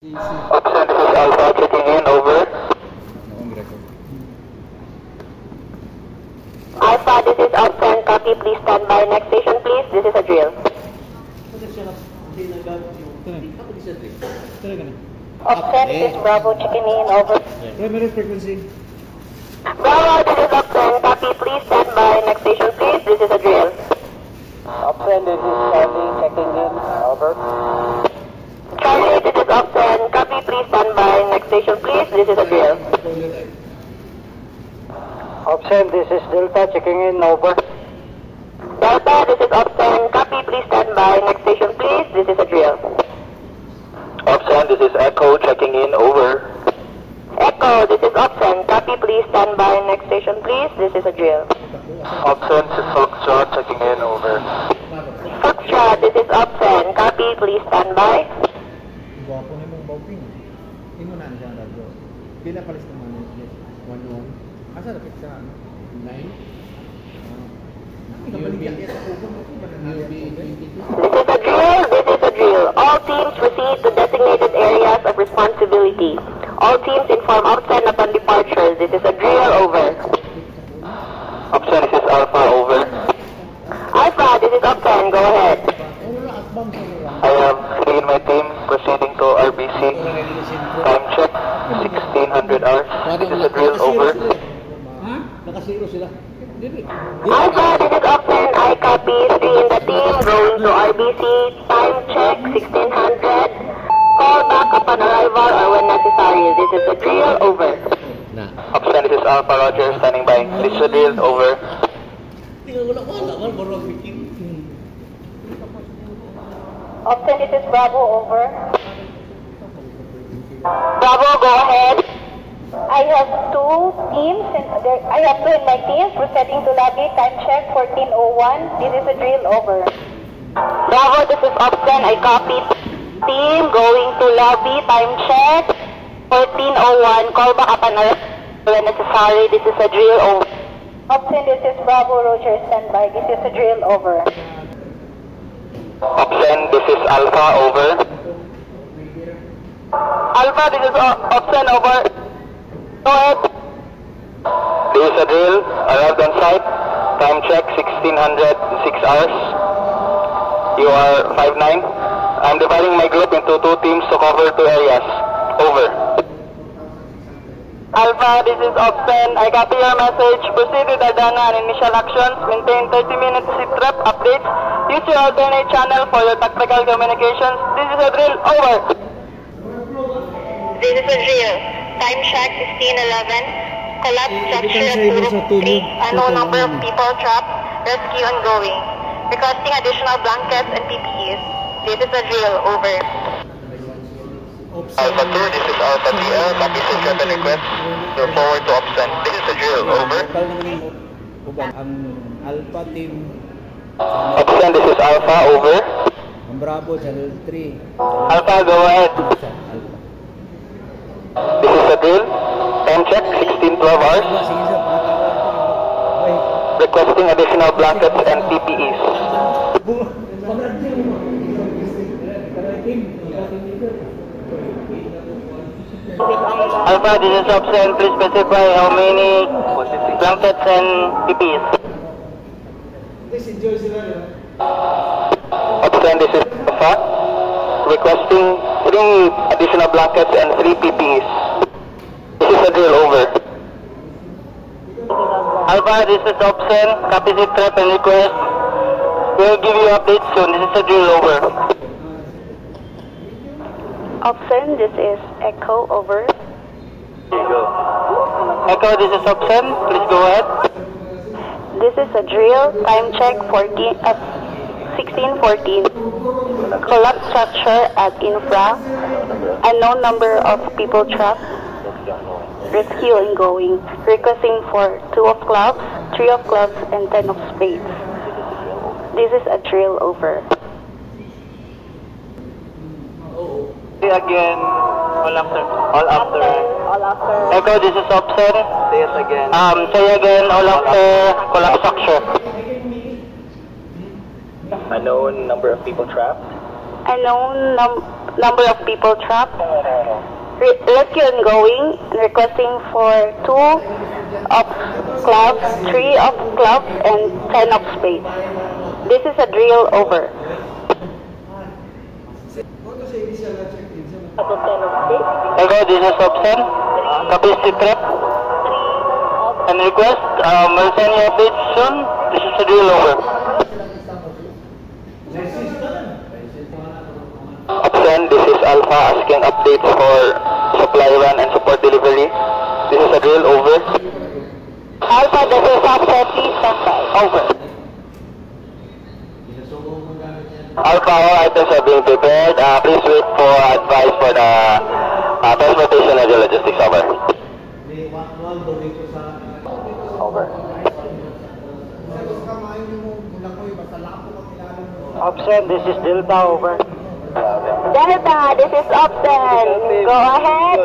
Option, this is Alpha checking in, over. Alpha, this is Option, copy, please stand by. Next station, please. This is a drill. Option, this is Bravo checking in, over. Primary frequency. Bravo, this is Option, copy, please stand by. Next station, please. This is a drill. Option, this is Charlie checking in, over. Charlie, this is Option, copy, please stand by. Next station, please. This is a drill. Option, this is Delta checking in, over. Delta, this is Option, copy, please stand by. Next station, please. This is a drill. Option, this is Echo checking in, over. Echo, this is Option, copy, please stand by. Next station, please. This is a drill. Option, this is Foxtrot checking in, over. Foxtrot, this is Option, copy, please stand by. Gwapo na mong bawping. Tingnan na siya ang radyo. Pila palis naman yung 1-1. Asa rapit sa 9? This is a drill, this is a drill. All teams proceed to designated areas of responsibility. All teams inform Option upon departure. This is a drill, over. Option, this is Alpha, over. Alpha, this is Option, go ahead. I have three in my team proceeding to RBC. Time check, 1600 hours. This is a drill, over. Ha? Nakasiro sila. Alpha, this is Option, I copy. 3 in the team going to RBC. Time check, 1600. Call back upon arrival or when necessary. This is a drill, over. Option, this is Alpha, Roger, standing by. This is a drill, over. Option, this is Bravo, over. Bravo, go ahead. I have two teams, I have two in my teams proceeding to lobby. Time check, 1401. This is a drill, over. Bravo, this is Option, I copy. Team going to lobby. Time check, 1401. Call back upon when necessary. This is a drill, over. Option, this is Bravo, Roger, standby. This is a drill, over. Option, this is Alpha, over. Alpha, this is Option, over. Go ahead. This is a drill, arrived on site. Time check, 1606 hours. You are 5-9. I'm dividing my group into two teams to cover two areas. Over. Alpha, this is Option. I copy your message. Proceed with Adana and initial actions. Maintain 30-minute sit rep updates. Use your alternate channel for your tactical communications. This is a drill. Over. This is a drill. Time check 1611. Collapse structure at Group 3. Unknown number of people trapped. Rescue ongoing. Requesting additional blankets and PPEs. This is a drill. Over. Alpha 2, this is Alpha TL. Copy system and request. You're forward to Option. This is a drill. Over. Ang Alpha team. Option, this is Alpha. Over. Ang Bravo, channel 3. Alpha, go ahead. This is a drill. Time check, 1612 hours. Sige sir, patawad. Requesting additional blankets and PPEs. Alpha, this is Option. Please specify how many blankets and PPEs. Option, this is Alpha. Requesting 3 additional blankets and 3 PPEs. This is a drill, over. Alpha, this is Option. Copy sit rep and request. We'll give you updates soon. This is a drill, over. Option, this is Echo, over. Here you go. Echo, this is Option. Please go ahead. This is a drill. Time check 1614. Collapse structure at Infra. Unknown number of people trapped. Rescue ongoing. Requesting for 2 of clubs, 3 of clubs, and 10 of spades. This is a drill, over. Again, all after. All after. All after. Echo, this is Option. Say it again. Say again, all after collapse structure. Unknown number of people trapped. Unknown number of people trapped. Rescue ongoing, requesting for 2 of clubs, 3 of clubs, and 10 of spades. This is a drill over. Echo, this is Opsen. Copy sit trap. And request, we'll send you updates soon. This is a drill over. Opsen, this is Alpha asking updates for supply run and support delivery. This is a drill over. Alpha, this is Opsen, please stand by. Over. Alpha, all items are being prepared. Please wait for advice for the transportation and logistics. Over. Over. Opsen, this is Delta, over. Delta, this is Opsen. Go ahead.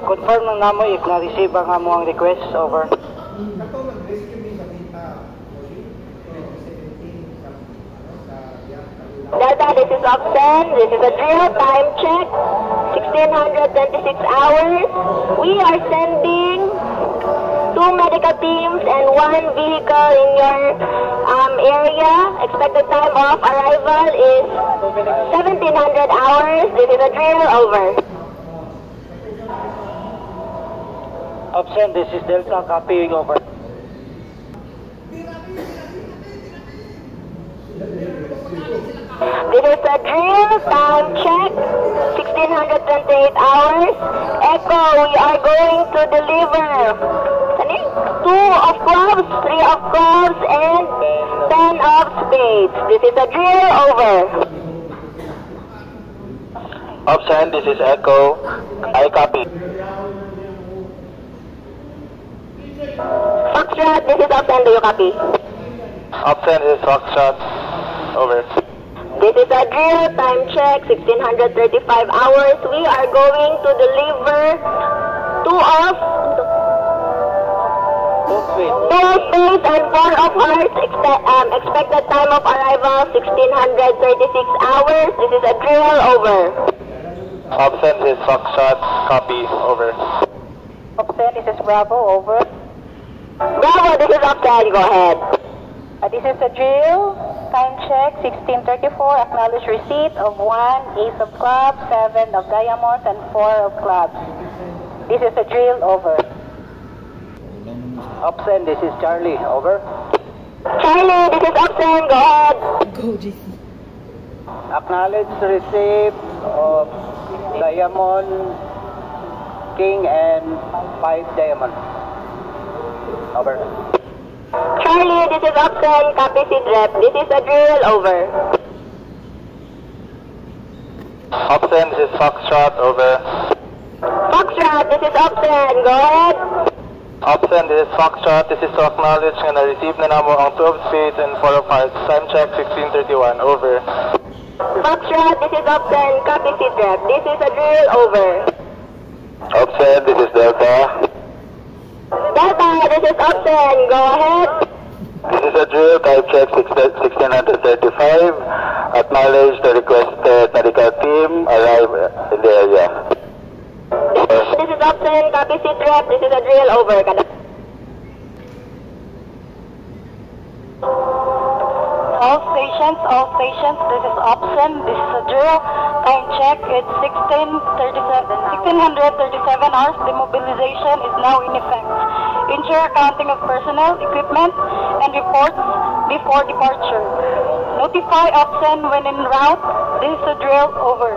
Confirm lang namo if na-receive ang among request, over. Delta, this is Opsen. This is a drill. Time check. 1626 hours. We are sending 2 medical teams and 1 vehicle in your area. Expected time of arrival is 1700 hours. This is a drill. Over. Opsen, this is Delta, copying, over. This is a drill. Time check. 1628 hours. Echo, we are going to deliver 2 of clubs, 3 of clubs, and 10 of spades. This is a drill. Over. Opsen, this is Echo. I copy. Foxtrot, this is Opsen. Do you copy? Opsen, this is Foxtrot. Over. This is a drill. Time check. 1635 hours. We are going to deliver 2 of spades and 4 of hearts. Expected time of arrival 1636 hours. This is a drill. Over. Opsen, this is Foxtrot. Copy. Over. Opsen, this is Bravo. Over. Bravo, this is Opsen. Go ahead. This is a drill. Time check. 1634. Acknowledge receipt of 1 ace of clubs, 7 of diamonds, and 4 of clubs. This is a drill. Over. Opsen, this is Charlie, over. Charlie, this is Opsen. Go ahead. Acknowledge receipt of diamond, king, and 5 diamonds. Over. Charlie, this is Opsen. Copy sit rep. This is a drill. Over. Opsen, this is Foxtrot. Over. Foxtrot, this is Opsen. Go ahead. Opsen, this is Foxtrot. This is to acknowledge nga na-receive na namo ang 2 of spades and 4 of hearts. Time check 1631. Over. Foxtrot, this is Opsen. Copy sit rep. This is a drill. Over. Opsen, this is Delta. Delta, this is Opsen. Go ahead. This is a drill. Type check 1635. Acknowledge the requested medical team. Arrive in the area. This is Opsen. Copy sit rep. This is a drill. Over. All stations, this is Opsen, this is a drill. Time check, it's 1637 hours. Demobilization is now in effect. Ensure counting of personnel, equipment, and reports before departure. Notify Opsen when en route. This is a drill. Over.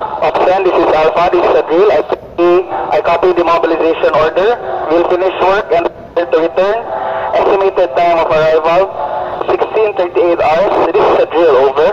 Opsen, this is Alpha. This is a drill. I copy the mobilization order. We'll finish work and prepare to return. Estimated time of arrival 1638 hours. This is a drill. Over.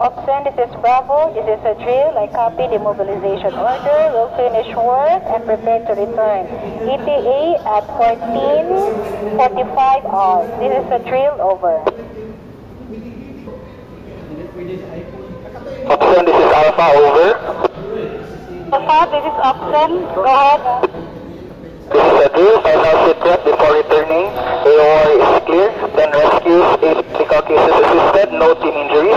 Opsen, this is Bravo. This is a drill. I copy the mobilization order. We'll finish work and prepare to return. ETA at 14:45 hours. This is a drill. Over. Opsen, this is Alpha. Over. Alpha, this is Opsen. Go ahead. This is a drill. Final sit rep before returning. AOR is clear. 10 rescues, 8 critical cases assisted. No team injuries.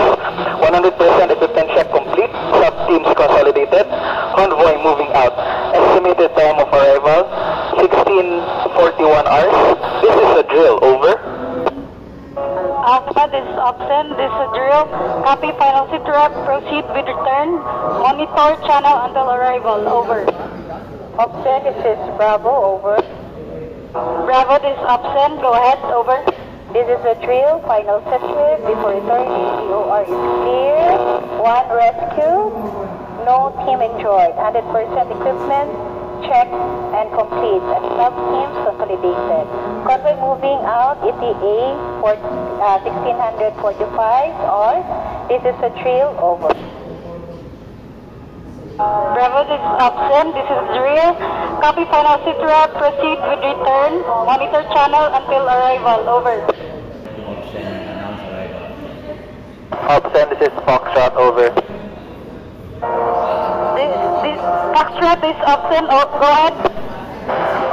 100% equipment check complete. Sub-teams consolidated. Convoy moving out. Estimated time of arrival, 16:41 hours. This is a drill. Over. Alpha, this is Opsen. This is a drill. Copy final sit rep. Proceed with return. Monitor channel until arrival. Over. Opsen, this is Bravo, over. Bravo, this is Opsen. Go ahead. Over. This is a drill, final set rep before returning. EOR is clear. 1 rescue, no team injured. 100% equipment checked and complete. And sub-teams consolidated. Convoy moving out, ETA 1645 or this is a drill. Over. Bravo, this is Opsen. This is drill. Copy final sit rep. Proceed with return. Monitor channel until arrival. Over. Opsen, this is Foxtrot. Over. This Foxtrot is Opsen. Oh, go ahead.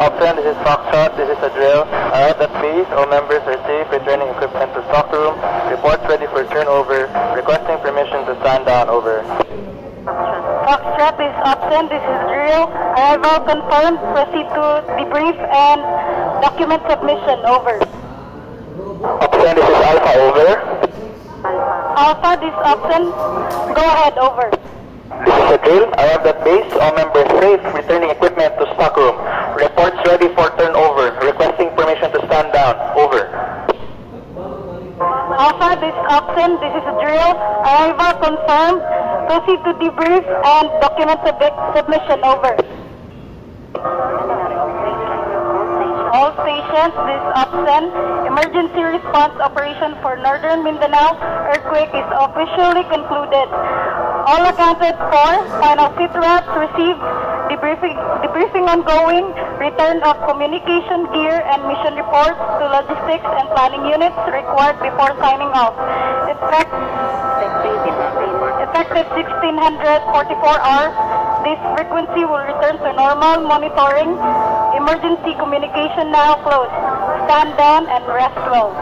Opsen, this is Foxtrot. This is a drill. Arrived at base. All members are safe. Returning equipment to stock room. Reports ready for turnover. Requesting permission to stand down. Over. Foxtrot is Opsen. This is drill. Arrival confirmed. Proceed to debrief and document submission. Over. Opsen, this is Alpha. Over. Alpha, this is Opsen. Go ahead. Over. This is a drill. Arrived at base. All members safe. Returning equipment to stock room. Reports ready for turnover. Requesting permission to stand down. Over. Alpha, this is Opsen. This is a drill. Arrival confirmed. Proceed to debrief and document submission. Over. All stations, this is Opsen. Emergency response operation for Northern Mindanao earthquake is officially concluded. All accounted for. Final sit reps received. Debriefing ongoing. Return of communication gear and mission reports to logistics and planning units required before signing off. Effective 1644 hours. This frequency will return to normal monitoring. Emergency communication now closed. Stand down and rest well.